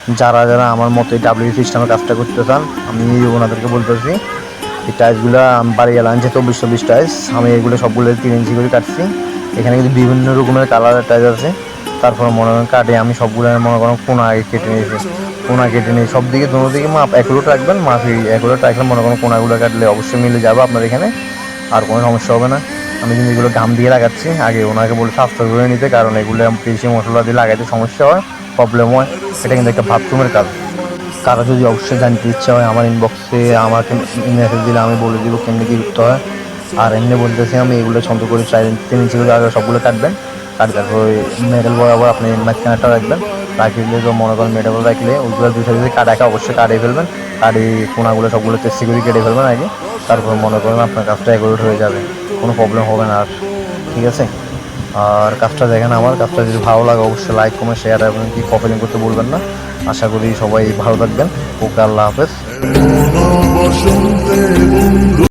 যারা যারা আমার মতো এই ডাব্লিউ সিস্টেমের কাজটা করতে চান, আমি ওনাদেরকে বলতেছি এই টাইলসগুলো বাড়ি গেলাম যে 24 টাইলস, আমি এগুলো সবগুলো 3 ইঞ্চি করে কাটছি। এখানে কিন্তু বিভিন্ন রকমের কালারের টাইলস আছে। তারপর মনে করেন কাটে আমি সবগুলো মনে করেন কোনা আগে কেটে নিয়েছি, কোনা কেটে নিয়ে সব দিকে দোনো দিকে মাপ একুরেট রাখবেন। মাপ একুরেট রাখলে মনে করেন কোনাগুলো কাটলে অবশ্যই মিলে যাবে আপনার এখানে, আর কোনো সমস্যা হবে না। আমি কিন্তু এগুলো গাম দিয়ে লাগাচ্ছি, আগে ওনাকে বলে সাফ করে নিতে, কারণ এগুলো বেশি মশলা দিয়ে লাগাইতে সমস্যা হয়, প্রবলেম হয়। এটা কিন্তু একটা বাথরুমের কাজ। কারো যদি অবশ্যই জানতে ইচ্ছা হয় আমার ইনবক্সে আমাকে মেসেজ দিলে আমি বলে দিব কেমনি কী করতে হয়। আর এমনি বলতেছি আমি এগুলো সুন্দর করে 3 ইঞ্চি করে আগে সবগুলো কাটবেন। কাটে তারপর ওই মেডেল বরাবর আপনি মাঝখানেটা রাখবেন। রাখলে তো মনে করেন মেডেল রাখলে ওইগুলো দুই সাইডে কাটাকে অবশ্যই কাটিয়ে ফেলবেন। কাটি কোনাগুলো সবগুলো চেষ্টা করে কেটে ফেলবেন আগে। তারপর মনে করেন আপনার কাজটা এগুলোট হয়ে যাবে, কোনো প্রবলেম হবে না আর। ঠিক আছে? আর কাজটা দেখেন, আমার কাজটা যদি ভালো লাগে অবশ্যই লাইক কমেন্ট শেয়ার এবং কি কমেন্ট করতে বলবেন না। আশা করি সবাই ভালো থাকবেন। ওকে, আল্লাহ হাফেজ।